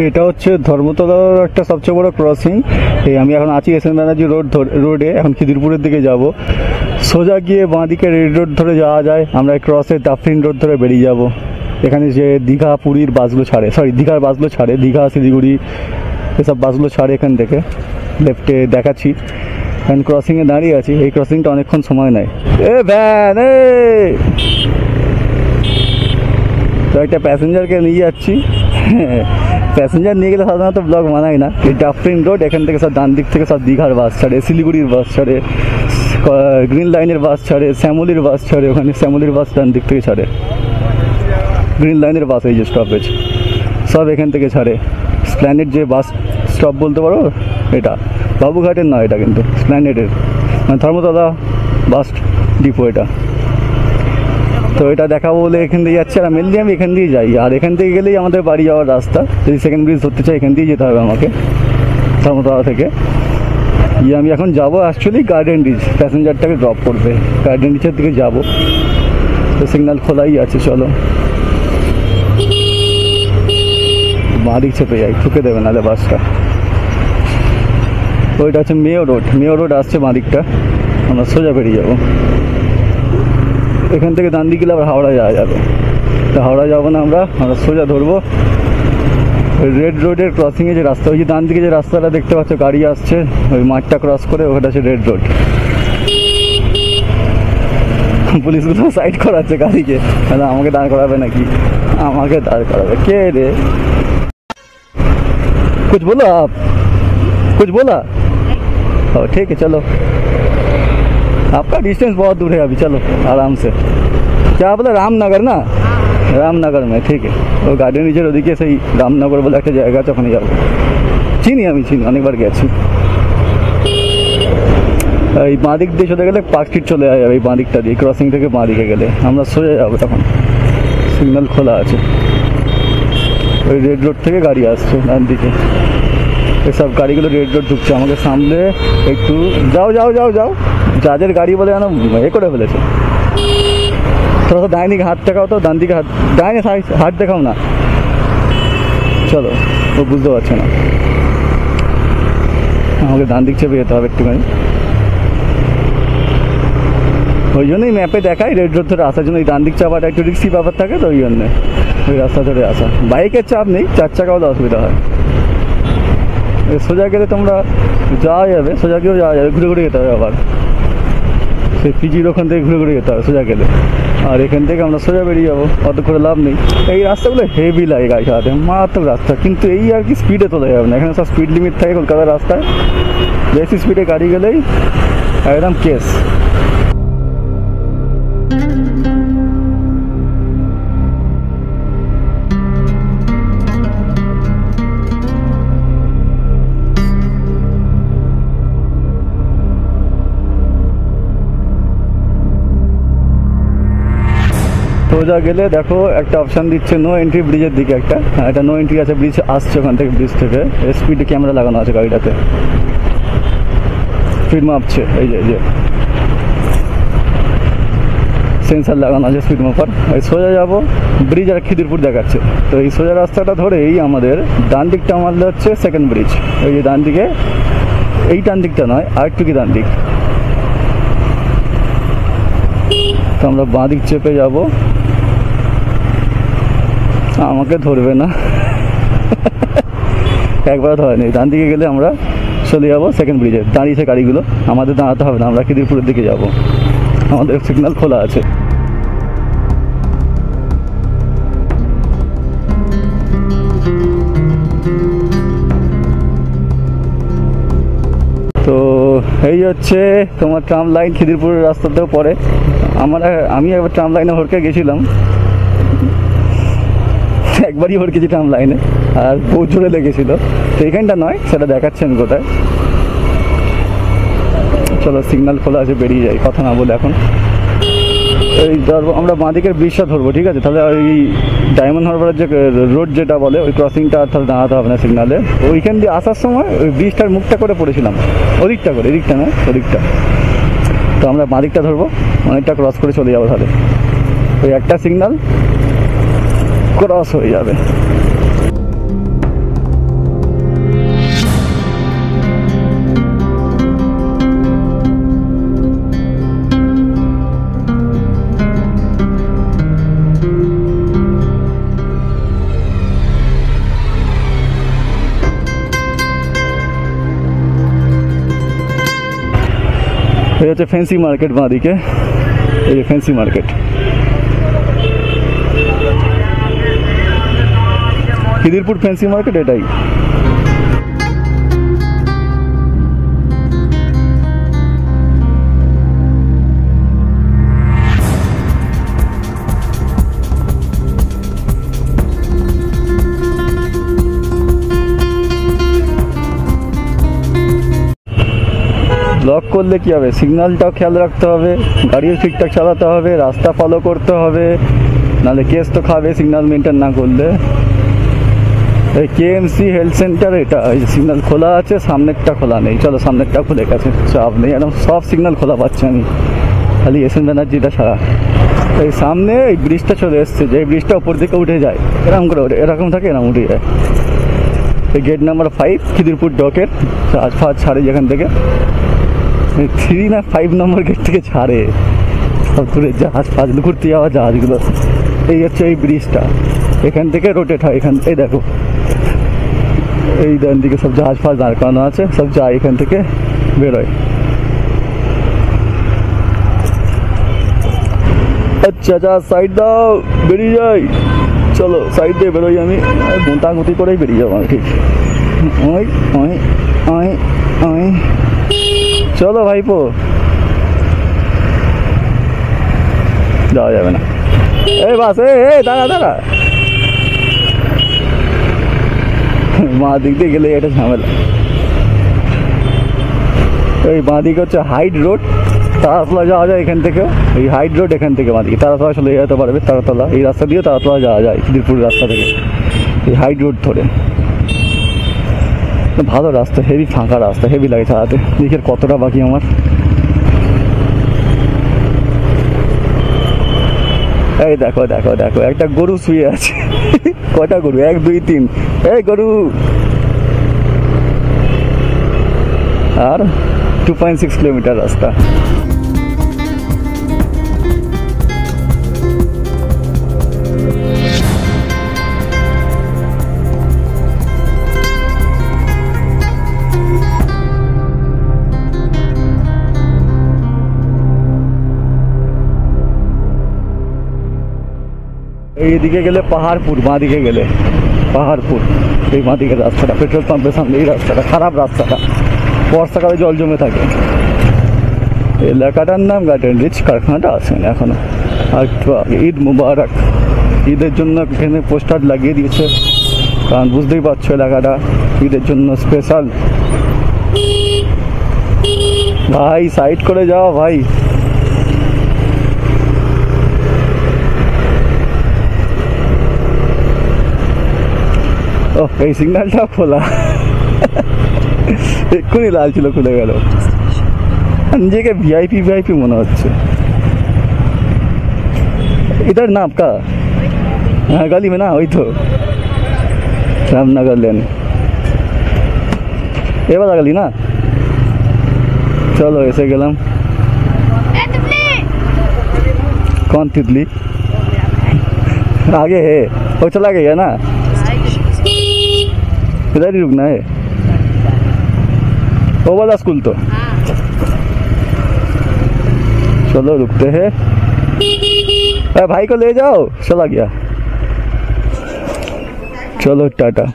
এটা হচ্ছে ধর্মতলার একটা সবচেয়ে বড় ক্রসিং। এই আমি এখন আছি এস এন ব্যানার্জি রোডে। এখন খিদিরপুরের দিকে যাব। সোজা গিয়ে বাঁদিকে রেড রোড ধরে যাওয়া যায়। আমরা ক্রসে তাফরিন রোড ধরে বেরিয়ে যাব। এখানে যে দীঘা পুরীর বাসগুলো ছাড়ে, দীঘার বাসগুলো ছাড়ে, দীঘা শিলিগুড়ি এসব বাসগুলো ছাড়ে এখান থেকে। লেফটে দেখাচ্ছি, এখন ক্রসিংয়ে দাঁড়িয়ে আছি। এই ক্রসিংটা অনেকক্ষণ সময় নেয়। ভ্যান তো একটা প্যাসেঞ্জারকে নিয়ে যাচ্ছি। প্যাসেঞ্জার নিয়ে গেলে সাধারণত ব্লগ বানাই না। এই তাফরিন রোড, এখান থেকে সব ডান দিক থেকে সব দীঘার বাস ছাড়ে, শিলিগুড়ির বাস ছাড়ে, গ্রিন লাইনের বাস ছাড়ে, শ্যামলির বাস ছাড়ে। ওখানে শ্যামলির বাস ডান দিক থেকে ছাড়ে, গ্রিন লাইনের বাস এই যে স্টপেজ সব এখান থেকে ছাড়ে। স্প্ল্যানেড যে বাস স্টপ বলতে পারো, এটা বাবুঘাটের নয়, এটা কিন্তু স্প্ল্যানেডের, মানে ধর্মতলা বাস ডিপো এটা। তো এটা দেখাবো বলে এখান দিয়ে যাচ্ছি। আর মেনলি আমি এখান দিয়ে যাই, আর এখান থেকে গেলেই আমাদের বাড়ি যাওয়ার রাস্তা। যদি সেকেন্ড ব্রিজ ধরতে চাই এখান দিয়ে যেতে হবে আমাকে, ধর্মতলা থেকে। আমি এখন যাবো অ্যাকচুয়ালি গার্ডেন রিচ, প্যাসেঞ্জারটাকে ড্রপ করবে। গার্ডেন রিচের দিকে যাব। তো সিগন্যাল খোলাই আছে, চলো বাঁদিক চেপে যাই, ঠুকে দেবে নাহলে বাসটা। ওইটা হচ্ছে মেয়র রোড আসছে বাঁদিকটা। আমরা সোজা বেরিয়ে যাবো। এখান থেকে ডান দিকে গেলে আবার হাওড়া যাওয়া যাবে। তো হাওড়া যাবো না, আমরা সোজা ধরবো রেড রোডের ক্রসিংয়ে যে রাস্তা। ওই যে ডান দিকে যে রাস্তাটা দেখতে পাচ্ছ, গাড়ি আসছে ওই মাঠটা ক্রস করে, ওখানে আছে রেড রোড। পুলিশগুলো সাইড করাচ্ছে গাড়িকে, তাহলে আমাকে দাঁড় করাবে নাকি? আমাকে দাঁড় করাবে কে রে? कुछ बोला आप? कुछ बोला? ठीक है चलो, आपका डिस्टेंस बहुत दूर है अभी, चलो आराम से। क्या बोला? रामनगर ना? रामनगर में, ठीक है। वो गार्डन রিচের ওদিকে সেই রামনগর বলে একটা জায়গা আছে, ওখানে যাবো। চিনি, আমি চিনি, অনেকবার গেছি। এই বাঁদিক দিয়ে চলে গেলে পার্ক স্ট্রিট চলে যাবে। এই বাঁদিকটা দিয়ে ক্রসিং থেকে বাঁদিকে গেলে আমরা সোজা যাবো। তখন সিগন্যাল খোলা আছে। ওই রেড রোড থেকে গাড়ি আসছে ডান দিকে, এসব গাড়িগুলো রেড রোড ঢুকছে। আমাকে সামনে একটু যাও যাও যাও যাও, যাদের গাড়ি বলে যেন এ করে ফেলেছে। थोड़ा सा दाहिने हाथ देखाओ, तो डान दिखे हाथ, दाहिने हाथ देखाओ ना। चलो, वो বুঝতে পারছে না, আমাকে ডান দিক চেপে যেতে হবে একটুখানি। ওই জন্যই ম্যাপে দেখাই রেড রোড ধরে আসার জন্য। এই ডান দিক চাপাটা একটু রিক্সি ব্যাপার থাকে, তো ওই জন্যে ওই রাস্তা ধরে আসা। বাইকের চাপ নেই, চার চাকা হলে অসুবিধা হয়। সোজা গেলে তোমরা যাওয়া যাবে, সোজা গিয়েও যাওয়া যাবে, ঘুরে ঘুরে যেতে হবে। আবার সেই পিজির ওখান থেকে ঘুরে ঘুরে যেতে হবে সোজা গেলে। আর এখান থেকে আমরা সোজা বেরিয়ে যাবো, অত করে লাভ নেই। এই রাস্তাগুলো হেভি লাগে গাড়ি চালাতে, মারাত্মক রাস্তা। কিন্তু এই আর কি স্পিডে তোলা যাবে না, এখানে সব স্পিড লিমিট থাকে কলকাতার রাস্তায়। বেশি স্পিডে গাড়ি গেলেই একদম কেস। সোজা গেলে দেখো একটা অপশান দিচ্ছে নো এন্ট্রি ব্রিজের দিকে একটা। হ্যাঁ, এটা নো এন্ট্রি আছে, ব্রিজ আসছে ওখান থেকে, ব্রিজ থেকে স্পিড ক্যামেরা লাগানো আছে গাড়িটাতে, স্পিড মাপছে। এই যে সেন্সার লাগানো আছে স্পিড মাপার। এই সোজা যাবো, ব্রিজ আর খিদিরপুর দেখাচ্ছে। তো এই সোজা রাস্তাটা ধরেই আমাদের ডান দিকটা মারলে হচ্ছে সেকেন্ড ব্রিজ। ওই যে ডান দিকে, এই ডান দিকটা নয়, আর একটু কি ডান দিক। তো আমরা বাঁ দিক চেপে যাবো, আমাকে ধরবে না, একবার ধরে নেই। ডান দিকে গেলে আমরা চলে যাবো সেকেন্ড ব্রিজে। দাঁড়িয়েছে গাড়িগুলো, আমাদের দাঁড়াতে হবে না, আমরা খিদিরপুরের দিকে যাব। আমাদের সিগন্যাল খোলা আছে। তো এই হচ্ছে তোমার ট্রাম লাইন, খিদিরপুরের রাস্তাতেও পড়ে। আমি একবার ট্রাম লাইনে হরকে গেছিলাম, একবারই হরকেছি ট্রাম লাইনে, আর বহুত জোরে লেগেছিল। তো এইখানটা নয়, সেটা দেখাচ্ছে আমি কোথায়। চলো, সিগন্যাল খোলা আছে, বেরিয়ে যাই কথা না বলে। এখন এই ধরবো আমরা বাঁদিকের ব্রিজটা ধরবো, ঠিক আছে? তাহলে ওই ডায়মন্ড হারবারের যে রোড যেটা বলে, ওই ক্রসিংটা তাহলে দাঁড়াতে হবে না সিগনালে। ওইখান দিয়ে আসার সময় ওই ব্রিজটার মুখটা করে পড়েছিলাম, ওদিকটা করে, এদিকটা নয় ওদিকটা। তো আমরা বাঁদিকটা ধরবো, অনেকটা ক্রস করে চলে যাবো। তাহলে ওই একটা সিগনাল ক্রস হয়ে যাবে। এই হচ্ছে ফ্যান্সি মার্কেট, বাঁদিকে এই যে fancy market. Khidirpur fancy market এটাই। ব্লক করলে কি হবে, সিগন্যালটাও খেয়াল রাখতে হবে, গাড়িও ঠিকঠাক চালাতে হবে, রাস্তা ফলো করতে হবে, নাহলে কেস তো খাবে সিগন্যাল মেনটেন না করলে। এই কেএমসি হেলথ সেন্টার, এটা এই সিগন্যাল খোলা আছে, সামনেরটা খোলা নেই। চলো সামনেরটা খুলে গেছে, চাপ নেই, একদম সব সিগন্যাল খোলা পাচ্ছি আমি, খালি এস এন ব্যানার্জিটা ছাড়া। এই সামনে এই ব্রিজটা চলে এসছে, যে ব্রিজটা উপর দিকে উঠে যায়, এরকম করে ওঠে, এরকম থাকে, এরকম উঠে যায়। এই গেট নাম্বার 5 খিদিরপুর ডকের, জাহাজ ফাজ ছাড়ে যেখান থেকে, 3 না 5 নম্বর গেট থেকে ছাড়ে সব দূরে জাহাজ ফাজ ঘুরতে যাওয়া জাহাজগুলো। এই হচ্ছে এই ব্রিজটা, এখান থেকে রোটেট হয়, এখান এই দেখো এই ডান দিকে সব জাহাজ ফাজ দাঁড় করানো আছে, সব যায় এখান থেকে বেরোয়। আচ্ছা যা সাইড দাও, বেরিয়ে যাই। চলো সাইড দিয়ে বেরোই, আমি গুঁতাগুঁতি করেই বেরিয়ে যাবো আমি, ঠিক। ওই ওই ওই ওই চলো ভাইপো, যাওয়া যাবে না। এই বাস, এই দাঁড়া দাঁড়া, বাঁ দিক দিয়ে গেলে এটা ঝামেলা। এই বাঁ দিকে হচ্ছে হাইড রোড, তারাতলা যাওয়া যায় এখান থেকে, এই হাইড রোড এখান থেকে বাঁ দিকে তারাতলা চলে যেতে পারবে, তারাতলা এই রাস্তা দিয়ে তারাতলা যাওয়া যায় খিদিরপুর রাস্তা থেকে, এই হাইড রোড ধরে। ভালো রাস্তা, হেভি ফাঁকা রাস্তা, হেভি লাগে চালাতে। দেখি কতটা বাকি আমার। এই দেখো দেখো দেখো, একটা গরু শুয়ে আছে। কটা গরু, 1 2 3, এই গরু। আর 2.6 কিলোমিটার রাস্তা। এইদিকে গেলে পাহাড়পুর, বাঁ দিকে গেলে পাহাড়পুর, এই বাঁ দিকের রাস্তাটা, পেট্রোল পাম্পের সামনে এই রাস্তাটা, খারাপ রাস্তাটা, বর্ষাকালে জল জমে থাকে। এলাকাটার নাম গার্ডেন রিচ, কারখানাটা আসেন এখনো। আর একটু আগে ঈদ মুবারক, ঈদের জন্য এখানে পোস্টার লাগিয়ে দিয়েছে, কারণ বুঝতেই পারছো এলাকাটা ঈদের জন্য স্পেশাল। ভাই সাইড করে যাও ভাই। ও এই সিগন্যালটাও খোলা, এক্ষুনি লাল ছিল, খুলে গেল। নিজেকে ভিআইপি ভিআইপি মনে হচ্ছে। इधर ना आपका, हाँ गली में ना, वही तो रामनगर लेन, ये वाला गली ना। चलो ऐसे गलम। कौन तितली? आगे है, वो चला गया ना, इधर ही रुकना है। वो वाला स्कूल तो, चलो रुकते हैं। भाई को ले जाओ, चला गया। चलो टाटा।